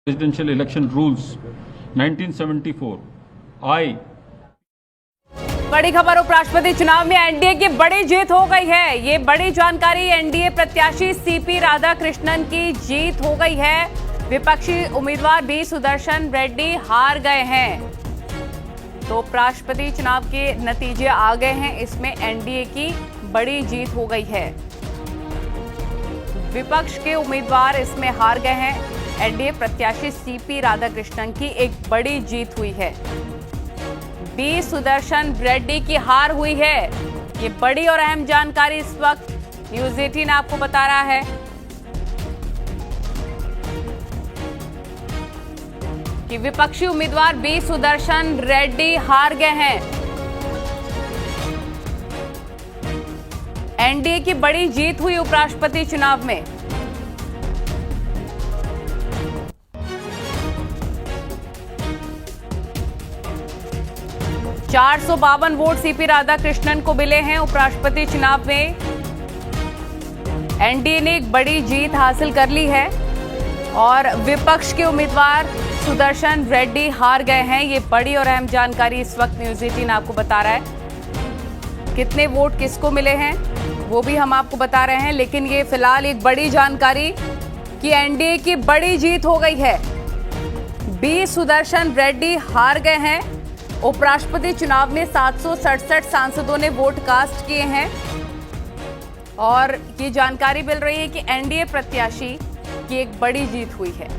presidential election rules 1974 I बड़ी खबर, उपराष्ट्रपति चुनाव में एनडीए की बड़ी जीत हो गई है। ये बड़ी जानकारी, एनडीए प्रत्याशी सीपी राधाकृष्णन की जीत हो गई है। विपक्षी उम्मीदवार बी सुदर्शन रेड्डी हार गए हैं। तो उपराष्ट्रपति चुनाव के नतीजे आ गए हैं, इसमें एनडीए की बड़ी जीत हो गई है। विपक्ष के उम्मीदवार इसमें हार गए हैं। एनडीए प्रत्याशी सीपी राधाकृष्णन की एक बड़ी जीत हुई है। बी सुदर्शन रेड्डी की हार हुई है। ये बड़ी और अहम जानकारी इस वक्त न्यूज 18 आपको बता रहा है। कि विपक्षी उम्मीदवार बी सुदर्शन रेड्डी हार गए हैं। एनडीए की बड़ी जीत हुई उपराष्ट्रपति चुनाव में। चार 452 वोट सीपी राधाकृष्णन को मिले हैं उपराष्ट्रपति चुनाव में। एनडीए ने एक बड़ी जीत हासिल कर ली है और विपक्ष के उम्मीदवार सुदर्शन रेड्डी हार गए हैं। ये बड़ी और अहम जानकारी इस वक्त न्यूज 18 आपको बता रहा है। कितने वोट किसको मिले हैं वो भी हम आपको बता रहे हैं, लेकिन ये फिलहाल एक बड़ी जानकारी कि एनडीए की बड़ी जीत हो गई है। बी सुदर्शन रेड्डी हार गए हैं। उपराष्ट्रपति चुनाव में 767 सांसदों ने वोट कास्ट किए हैं और ये जानकारी मिल रही है कि एनडीए प्रत्याशी की एक बड़ी जीत हुई है।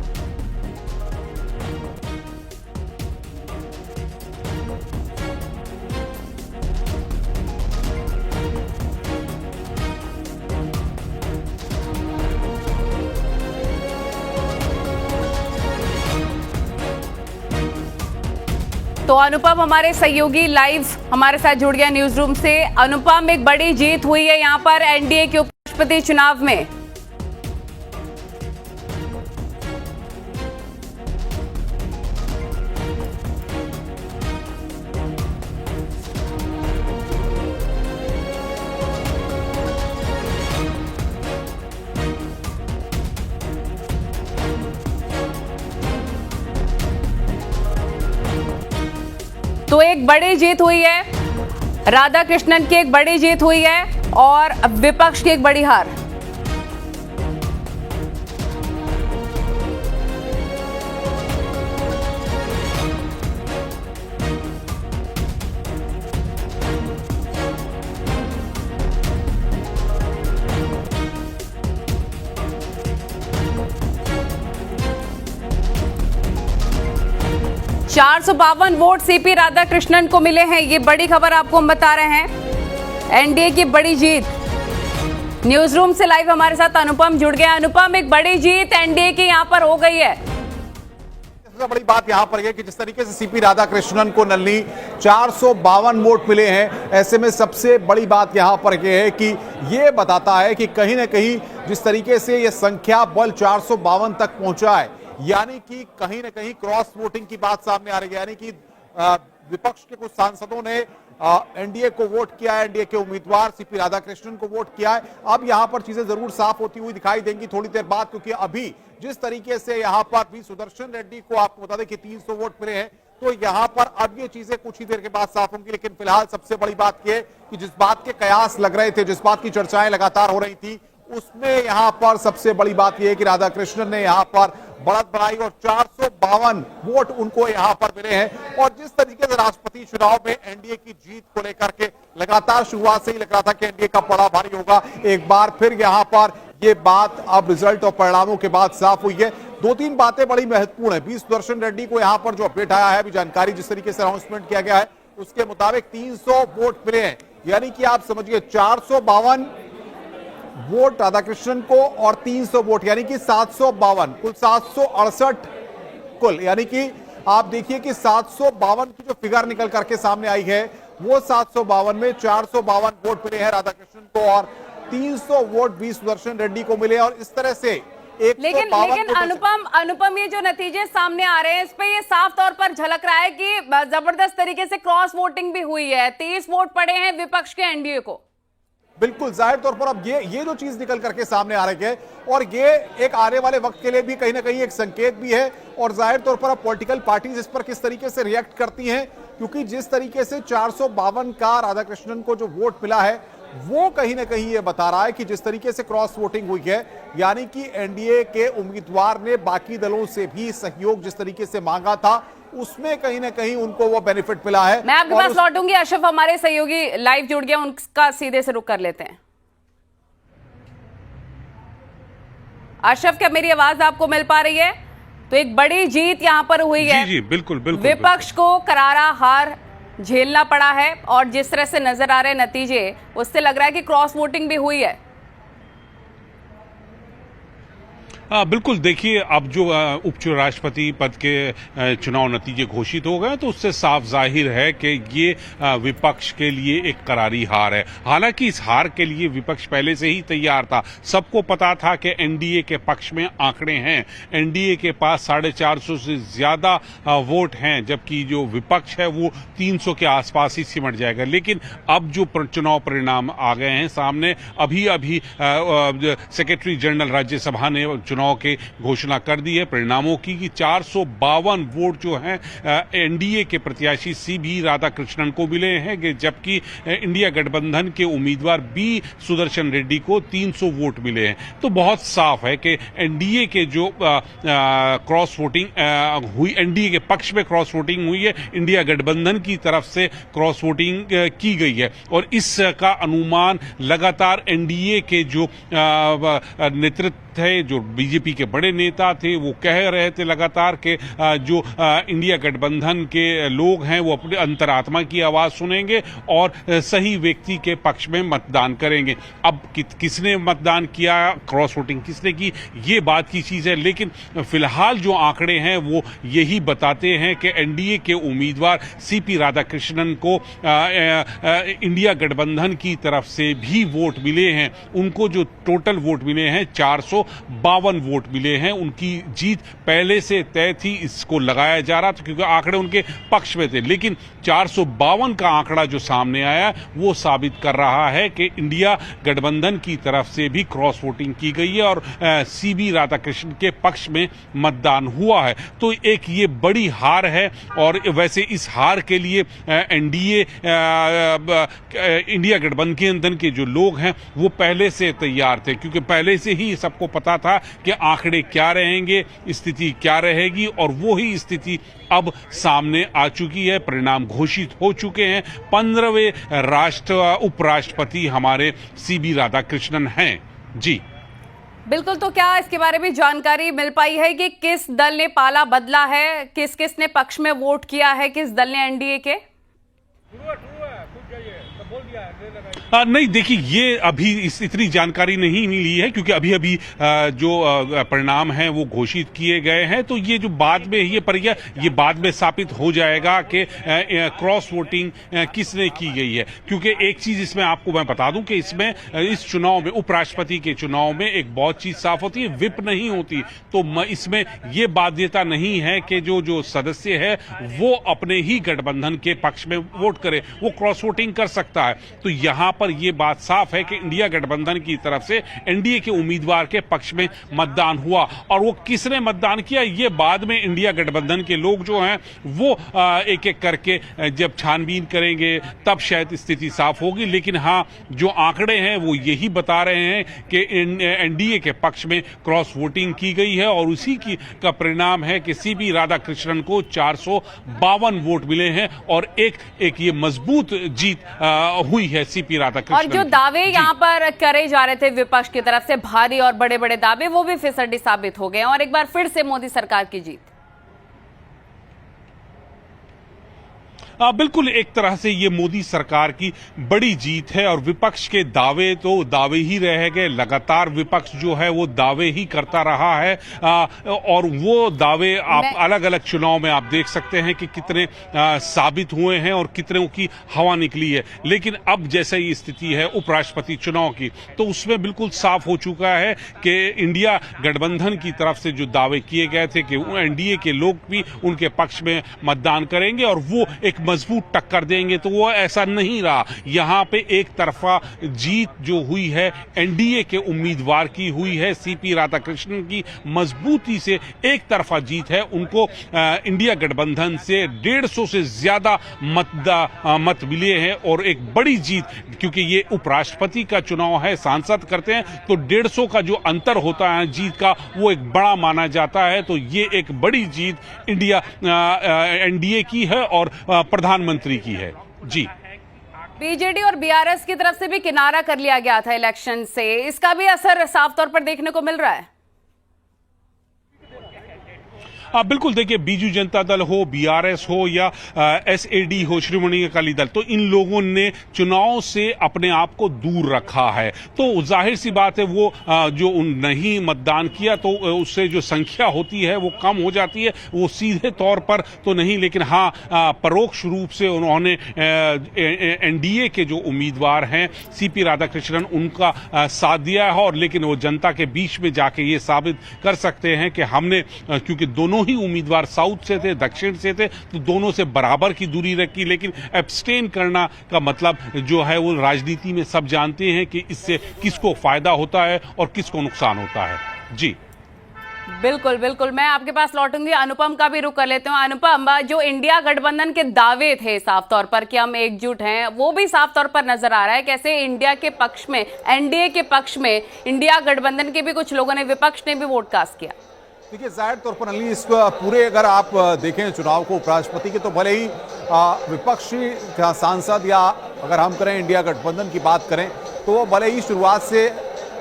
तो अनुपम हमारे सहयोगी लाइव हमारे साथ जुड़ गया न्यूज रूम से। अनुपम, एक बड़ी जीत हुई है यहां पर एनडीए के उपराष्ट्रपति चुनाव में। तो एक बड़ी जीत हुई है, राधाकृष्णन की एक बड़ी जीत हुई है और विपक्ष की एक बड़ी हार। चार 452 वोट सीपी राधाकृष्णन को मिले हैं। ये बड़ी खबर आपको हम बता रहे हैं। एनडीए की बड़ी जीत। न्यूज रूम से लाइव हमारे साथ अनुपम जुड़ गया। अनुपम, एक बड़ी जीत एनडीए की यहां पर हो गई है। सबसे बड़ी बात यहां पर है कि जिस तरीके से सीपी राधाकृष्णन को नल्ली 452 वोट मिले हैं, ऐसे में सबसे बड़ी बात यहां पर यह है कि यह बताता है कि कहीं ना कहीं जिस तरीके से यह संख्या बल 452 तक पहुंचा है, यानी कि कहीं ना कहीं क्रॉस वोटिंग की बात सामने आ रही है। यानी कि विपक्ष के कुछ सांसदों ने एनडीए को वोट किया है, एनडीए के उम्मीदवार सीपी राधाकृष्णन को वोट किया है। अब यहां पर चीजें जरूर साफ होती हुई दिखाई देंगी थोड़ी देर बाद, क्योंकि अभी जिस तरीके से यहां पर भी सुदर्शन रेड्डी को आपको बता दें कि 300 वोट मिले हैं, तो यहां पर अब ये चीजें कुछ ही देर के बाद साफ होंगी। लेकिन फिलहाल सबसे बड़ी बात यह कि जिस बात के कयास लग रहे थे, जिस बात की चर्चाएं लगातार हो रही थी, उसमें यहां पर सबसे बड़ी बात यह है कि राधाकृष्णन ने यहां पर बढ़त बनाई और 452 वोट उनको यहां पर मिले हैं। और जिस तरीके से राष्ट्रपति चुनाव में एनडीए की जीत को लेकर के लगातार शुरुआत से ही लग रहा था कि एनडीए का पड़ा भारी होगा, एक बार फिर यहां पर यह बात अब रिजल्ट और परिणामों के बाद साफ हुई है। दो तीन बातें बड़ी महत्वपूर्ण है। बी सुदर्शन रेड्डी को यहां पर जो अपडेट आया है, अभी जानकारी जिस तरीके से अनाउंसमेंट किया गया है उसके मुताबिक 300 वोट मिले हैं। यानी कि आप समझिए 452 वोट राधाकृष्णन को और 300 वोट यानी कि 752, कुल 768 कुल। यानी कि आप देखिए कि 752 की जो फिगर निकल करके सामने आई है, वो 752 में 452 वोट मिले हैं राधाकृष्णन को और 300 वोट बी सुदर्शन रेड्डी को मिले। और इस तरह से लेकिन अनुपम ये जो नतीजे सामने आ रहे हैं, इस पे ये साफ तौर पर झलक रहा है कि जबरदस्त तरीके से क्रॉस वोटिंग भी हुई है। 30 वोट पड़े हैं विपक्ष के एनडीए को। बिल्कुल जाहिर तौर पर अब ये जो चीज निकल करके सामने आ रही है और ये एक आने वाले वक्त के लिए भी कहीं ना कहीं एक संकेत भी है और जाहिर तौर पर अब पॉलिटिकल पार्टीज इस पर किस तरीके से रिएक्ट करती हैं, क्योंकि जिस तरीके से 452 का राधाकृष्णन को जो वोट मिला है वो कहीं ना कहीं ये बता रहा है कि जिस तरीके से क्रॉस वोटिंग हुई है, यानी कि एनडीए के उम्मीदवार ने बाकी दलों से भी सहयोग जिस तरीके से मांगा था उसमें कहीं ना कहीं उनको वो बेनिफिट मिला है। मैं आपके पास लौटूंगी। अशरफ हमारे सहयोगी लाइव जुड़ गया, उनका सीधे से रुख कर लेते हैं। अशरफ, क्या मेरी आवाज आपको मिल पा रही है? तो एक बड़ी जीत यहां पर हुई है। जी बिल्कुल बिल्कुल। विपक्ष को करारा हार झेलना पड़ा है और जिस तरह से नजर आ रहे नतीजे, उससे लग रहा है कि क्रॉस वोटिंग भी हुई है। बिल्कुल, देखिए अब जो उपराष्ट्रपति पद के चुनाव नतीजे घोषित हो गए तो उससे साफ जाहिर है कि ये विपक्ष के लिए एक करारी हार है। हालांकि इस हार के लिए विपक्ष पहले से ही तैयार था। सबको पता था कि एनडीए के पक्ष में आंकड़े हैं, एनडीए के पास 450 से ज्यादा वोट हैं, जबकि जो विपक्ष है वो 300 के आसपास ही सिमट जाएगा। लेकिन अब जो चुनाव परिणाम आ गए हैं सामने, अभी सेक्रेटरी जनरल राज्यसभा ने चुनाव के घोषणा कर दी है परिणामों की कि 452 वोट जो हैं एनडीए के प्रत्याशी सीबी राधाकृष्णन को मिले हैं, जबकि इंडिया गठबंधन के उम्मीदवार बी सुदर्शन रेड्डी को 300 वोट मिले हैं। तो बहुत साफ है कि एनडीए के जो क्रॉस वोटिंग हुई, एनडीए के पक्ष में क्रॉस वोटिंग हुई है, इंडिया गठबंधन की तरफ से क्रॉस वोटिंग की गई है। और इसका अनुमान लगातार एनडीए के जो नेतृत्व थे, जो बीजेपी के बड़े नेता थे, वो कह रहे थे लगातार कि जो इंडिया गठबंधन के लोग हैं वो अपने अंतरात्मा की आवाज सुनेंगे और सही व्यक्ति के पक्ष में मतदान करेंगे। अब किसने मतदान किया, क्रॉस वोटिंग किसने की, ये बात की चीज है। लेकिन फिलहाल जो आंकड़े हैं वो यही बताते हैं कि एनडीए के उम्मीदवार सीपी राधाकृष्णन को इंडिया गठबंधन की तरफ से भी वोट मिले हैं। उनको जो टोटल वोट मिले हैं 452 वोट मिले हैं। उनकी जीत पहले से तय थी, इसको लगाया जा रहा था क्योंकि आंकड़े उनके पक्ष में थे। लेकिन 452 का आंकड़ा जो सामने आया वो साबित कर रहा है कि इंडिया गठबंधन की तरफ से भी क्रॉस वोटिंग की गई है और सीबी राधाकृष्णन के पक्ष में मतदान हुआ है। तो एक ये बड़ी हार है। और वैसे इस हार के लिए एनडीए इंडिया गठबंधन के जो लोग हैं वो पहले से तैयार थे, क्योंकि पहले से ही सबको पता था कि आंकड़े क्या रहेंगे, स्थिति क्या रहेगी, और वो ही स्थिति अब सामने आ चुकी है। परिणाम घोषित हो चुके हैं। 15वें उपराष्ट्रपति हमारे सीबी राधाकृष्णन हैं। जी बिल्कुल। तो क्या इसके बारे में जानकारी मिल पाई है कि किस दल ने पाला बदला है, किस किस ने पक्ष में वोट किया है, किस दल ने एनडीए के? नहीं, देखिए ये अभी इतनी जानकारी नहीं मिली है, क्योंकि अभी जो परिणाम हैं वो घोषित किए गए हैं। तो ये जो बाद में ये बाद में साबित हो जाएगा कि क्रॉस वोटिंग किसने की गई है। क्योंकि एक चीज इसमें आपको मैं बता दूं कि इसमें इस चुनाव में, उपराष्ट्रपति के चुनाव में एक बहुत चीज साफ होती है, विप नहीं होती। तो इसमें ये बाध्यता नहीं है कि जो सदस्य है वो अपने ही गठबंधन के पक्ष में वोट करे, वो क्रॉस वोटिंग कर सकता है। तो यहां पर यह बात साफ है कि इंडिया गठबंधन की तरफ से एनडीए के उम्मीदवार के पक्ष में मतदान हुआ। और वो किसने मतदान किया ये बाद में इंडिया गठबंधन के लोग जो हैं वो एक एक करके जब छानबीन करेंगे तब शायद स्थिति साफ होगी। लेकिन हाँ, जो आंकड़े हैं वो यही बता रहे हैं कि एनडीए के पक्ष में क्रॉस वोटिंग की गई है और उसी का परिणाम है कि सीबी राधाकृष्णन को 452 वोट मिले हैं और एक ये मजबूत जीत हुई है सीपी राधाकृष्णन। और जो दावे यहां पर करे जा रहे थे विपक्ष की तरफ से, भारी और बड़े बड़े दावे, वो भी फिसड्डी साबित हो गए और एक बार फिर से मोदी सरकार की जीत। बिल्कुल, एक तरह से ये मोदी सरकार की बड़ी जीत है। और विपक्ष के दावे तो दावे ही रह गए। लगातार विपक्ष जो है वो दावे ही करता रहा है और वो दावे आप अलग अलग चुनाव में आप देख सकते हैं कि कितने साबित हुए हैं और कितनों की हवा निकली है। लेकिन अब जैसे ही स्थिति है उपराष्ट्रपति चुनाव की, तो उसमें बिल्कुल साफ हो चुका है कि इंडिया गठबंधन की तरफ से जो दावे किए गए थे कि एनडीए के लोग भी उनके पक्ष में मतदान करेंगे और वो एक मजबूत टक्कर देंगे, तो वो ऐसा नहीं रहा। यहाँ पे एक तरफा जीत जो हुई है एनडीए के उम्मीदवार की हुई है, सीपी राधाकृष्णन की मजबूती से एक तरफा जीत है। उनको इंडिया गठबंधन से 150 से ज्यादा मत मिले हैं और एक बड़ी जीत, क्योंकि ये उपराष्ट्रपति का चुनाव है, सांसद करते हैं तो 150 का जो अंतर होता है जीत का वो एक बड़ा माना जाता है। तो ये एक बड़ी जीत इंडिया एनडीए की है और प्रधानमंत्री की है। जी, बीजेडी और बीआरएस की तरफ से भी किनारा कर लिया गया था इलेक्शन से, इसका भी असर साफ तौर पर देखने को मिल रहा है। बिल्कुल, देखिए बीजू जनता दल हो, बीआरएस हो या एसएडी हो, श्रोमणी अकाली दल, तो इन लोगों ने चुनाव से अपने आप को दूर रखा है। तो जाहिर सी बात है वो जो नहीं मतदान किया तो उससे जो संख्या होती है वो कम हो जाती है। वो सीधे तौर पर तो नहीं, लेकिन हाँ परोक्ष रूप से उन्होंने एनडीए के जो उम्मीदवार हैं सीपी राधाकृष्णन उनका साथ दिया है। और लेकिन वो जनता के बीच में जाके ये साबित कर सकते हैं कि हमने, क्योंकि दोनों ही उम्मीदवार साउथ से थे, दक्षिण से थे, तो दोनों से बराबर की दूरी रखी। लेकिन एब्सटेन करना का मतलब जो है वो राजनीति में सब जानते हैं कि इससे किसको फायदा होता है और किसको नुकसान होता है। जी बिल्कुल बिल्कुल, मैं आपके पास लौटूंगी, अनुपम का भी रुख कर लेते हैं। अनुपम, जो इंडिया गठबंधन के दावे थे साफ तौर पर कि हम एकजुट हैं, वो भी साफ तौर पर नजर आ रहा है। कैसे इंडिया के पक्ष में, एनडीए के पक्ष में इंडिया गठबंधन के भी कुछ लोगों ने, विपक्ष ने भी वोट कास्ट किया। देखिए जाहिर तौर पर नली इस पूरे अगर आप देखें चुनाव को उपराष्ट्रपति के, तो भले ही विपक्षी सांसद या अगर हम करें इंडिया गठबंधन की बात करें तो वो भले ही शुरुआत से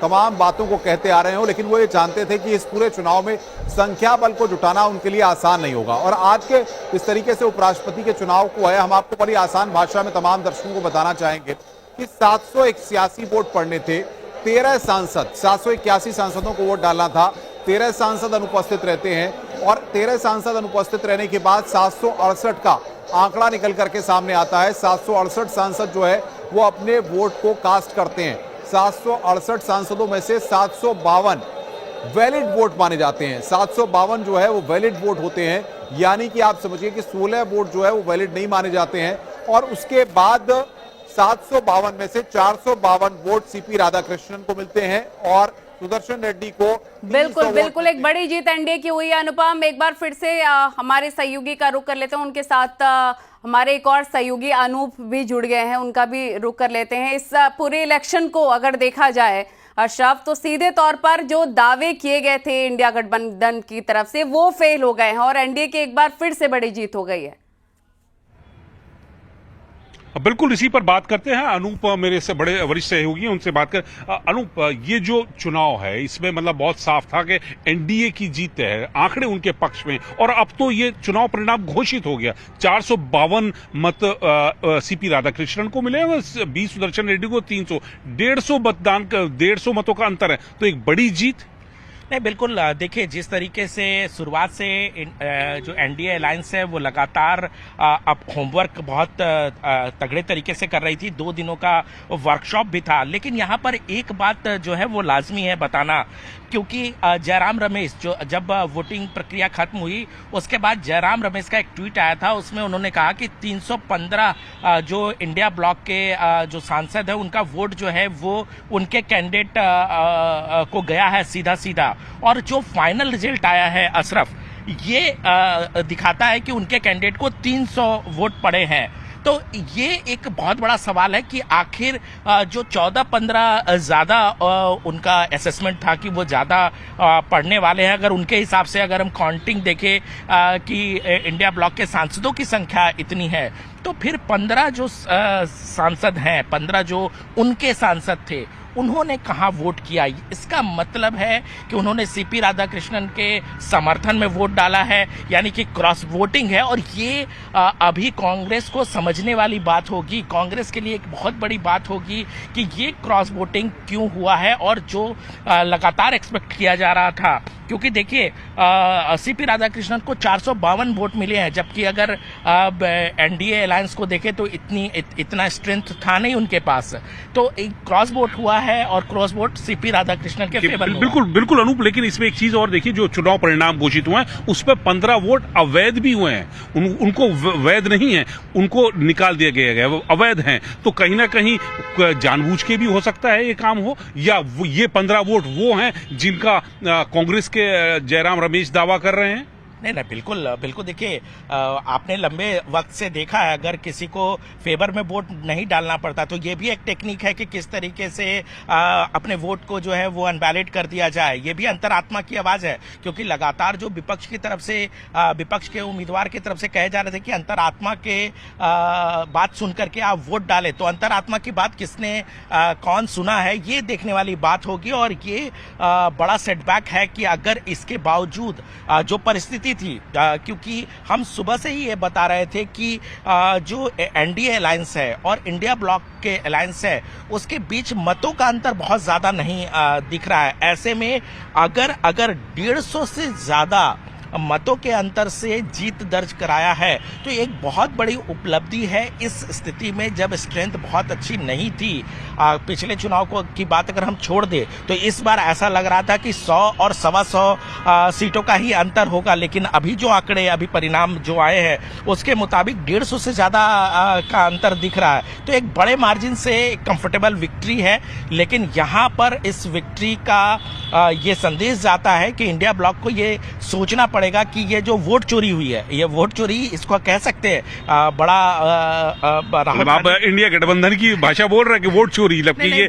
तमाम बातों को कहते आ रहे हो, लेकिन वो ये जानते थे कि इस पूरे चुनाव में संख्या बल को जुटाना उनके लिए आसान नहीं होगा। और आज के इस तरीके से उपराष्ट्रपति के चुनाव को है, हम आपको बड़ी आसान भाषा में तमाम दर्शकों को बताना चाहेंगे कि 781 वोट पड़ने थे, 13 सांसद, 781 सांसदों को वोट डालना था, 13 सांसद अनुपस्थित रहते हैं और 13 सांसद अनुपस्थित रहने के बाद 768 का आंकड़ा निकल करके सामने आता है। 768 सांसद जो है वो अपने वोट को कास्ट करते हैं। 768 सांसदों में से 752 वैलिड वोट माने जाते हैं। 752 जो है वो वैलिड वोट होते हैं, यानी कि आप समझिए कि 16 वोट जो है वो वैलिड नहीं माने जाते हैं। और उसके बाद 752 में से 452 वोट सीपी राधाकृष्णन को मिलते हैं और सुदर्शन रेड्डी को बिल्कुल बिल्कुल एक बड़ी जीत एनडीए की हुई है। अनुपम, एक बार फिर से हमारे सहयोगी का रुख कर लेते हैं, उनके साथ हमारे एक और सहयोगी अनूप भी जुड़ गए हैं, उनका भी रुख कर लेते हैं। इस पूरे इलेक्शन को अगर देखा जाए अशरफ, तो सीधे तौर पर जो दावे किए गए थे इंडिया गठबंधन की तरफ से वो फेल हो गए हैं और एनडीए की एक बार फिर से बड़ी जीत हो गई है। बिल्कुल, इसी पर बात करते हैं। अनूप मेरे से बड़े वरिष्ठ सहयोगी हैं, उनसे बात कर। अनूप, ये जो चुनाव है इसमें मतलब बहुत साफ था कि एनडीए की जीत है, आंकड़े उनके पक्ष में, और अब तो ये चुनाव परिणाम घोषित हो गया। 452 मत सीपी राधाकृष्णन को मिले और 20 सुदर्शन रेड्डी को 300, 150 मतों का अंतर है, तो एक बड़ी जीत। नहीं, बिल्कुल, देखिए जिस तरीके से शुरुआत से जो एनडीए अलायंस है वो लगातार अब होमवर्क बहुत तगड़े तरीके से कर रही थी। 2 दिनों का वर्कशॉप भी था, लेकिन यहाँ पर एक बात जो है वो लाजमी है बताना, क्योंकि जयराम रमेश जो जब वोटिंग प्रक्रिया खत्म हुई उसके बाद जयराम रमेश का एक ट्वीट आया था, उसमें उन्होंने कहा कि 315 जो इंडिया ब्लॉक के जो सांसद है उनका वोट जो है वो उनके कैंडिडेट को गया है सीधा सीधा, और जो फाइनल रिजल्ट आया है अशरफ, ये दिखाता है कि उनके कैंडिडेट को 300 वोट पड़े हैं। तो ये एक बहुत बड़ा सवाल है कि आखिर जो 14-15 ज्यादा उनका असेसमेंट था कि वो ज्यादा पढ़ने वाले हैं, अगर उनके हिसाब से अगर हम काउंटिंग देखें कि इंडिया ब्लॉक के सांसदों की संख्या इतनी है, तो फिर 15 जो सांसद हैं, 15 जो उनके सांसद थे, उन्होंने कहां वोट किया। इसका मतलब है कि उन्होंने सीपी राधाकृष्णन के समर्थन में वोट डाला है, यानी कि क्रॉस वोटिंग है। और ये अभी कांग्रेस को समझने वाली बात होगी, कांग्रेस के लिए एक बहुत बड़ी बात होगी कि ये क्रॉस वोटिंग क्यों हुआ है, और जो लगातार एक्सपेक्ट किया जा रहा था, क्योंकि देखिए सीपी राधाकृष्णन को 452 वोट मिले हैं, जबकि अगर एनडीए अलायंस को देखें तो इतना स्ट्रेंथ था नहीं उनके पास। तो एक क्रॉस वोट हुआ है और क्रॉस वोट सीपी राधाकृष्णन के फेवर में। बिल्कुल बिल्कुल अनूप, लेकिन इसमें एक चीज और देखिए, जो चुनाव परिणाम घोषित हुए हैं उस पर 15 वोट अवैध भी हुए हैं। उनको वैध नहीं है, उनको निकाल दिया गया है, वो अवैध हैं। तो कहीं ना कहीं जानबूझ के भी हो सकता है ये काम हो, या ये 15 वोट वो हैं जिनका कांग्रेस के जयराम रमेश दावा कर रहे हैं। नहीं नहीं, बिल्कुल बिल्कुल। देखिए, आपने लंबे वक्त से देखा है, अगर किसी को फेवर में वोट नहीं डालना पड़ता तो ये भी एक टेक्निक है कि किस तरीके से अपने वोट को जो है वो अनवैलिड कर दिया जाए। ये भी अंतरात्मा की आवाज है, क्योंकि लगातार जो विपक्ष की तरफ से विपक्ष के उम्मीदवार की तरफ से कहे जा रहे थे कि अंतरात्मा के बात सुन करके आप वोट डालें, तो अंतरात्मा की बात किसने कौन सुना है, ये देखने वाली बात होगी। और ये बड़ा सेटबैक है कि अगर इसके बावजूद जो परिस्थिति थी, क्योंकि हम सुबह से ही ये बता रहे थे कि जो एनडीए अलायंस है और इंडिया ब्लॉक के अलायंस है, उसके बीच मतों का अंतर बहुत ज्यादा नहीं दिख रहा है। ऐसे में अगर 150 से ज्यादा मतों के अंतर से जीत दर्ज कराया है तो एक बहुत बड़ी उपलब्धि है इस स्थिति में, जब स्ट्रेंथ बहुत अच्छी नहीं थी। पिछले चुनाव की बात अगर हम छोड़ दे तो इस बार ऐसा लग रहा था कि 100 और 125 सीटों का ही अंतर होगा, लेकिन अभी जो आंकड़े, अभी परिणाम जो आए हैं उसके मुताबिक 150 से ज्यादा का अंतर दिख रहा है। तो एक बड़े मार्जिन से कंफर्टेबल विक्ट्री है, लेकिन यहाँ पर इस विक्ट्री का ये संदेश जाता है कि इंडिया ब्लॉक को ये सोचना पड़ेगा कि ये जो वोट चोरी हुई है, ये वोट चोरी इसको कह सकते हैं बड़ा आप इंडिया गठबंधन की भाषा बोल रहे हैं कि वोट चोरी, जबकि ये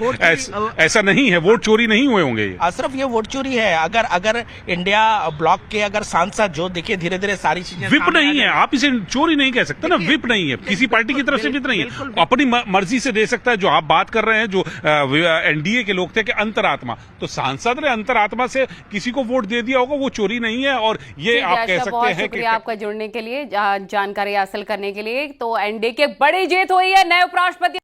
ऐसा नहीं है, वोट चोरी नहीं हुए होंगे। सिर्फ ये वोट चोरी है। अगर इंडिया ब्लॉक के अगर सांसद जो देखिए धीरे धीरे सारी चीजें विप नहीं है, आप इसे चोरी नहीं कह सकते ना, विप नहीं है, किसी पार्टी की तरफ से विप नहीं है, अपनी मर्जी से दे सकता है। जो आप बात कर रहे हैं, जो एनडीए के लोग थे कि अंतरात्मा, तो सांसद ने अंतरात्मा से किसी को वोट दे दिया होगा, वो चोरी नहीं है। और ये आप कह सकते हैं कि शुक्रिया आपका जुड़ने के लिए, जानकारी हासिल करने के लिए। तो एनडीए की बड़ी जीत हुई है, नए उपराष्ट्रपति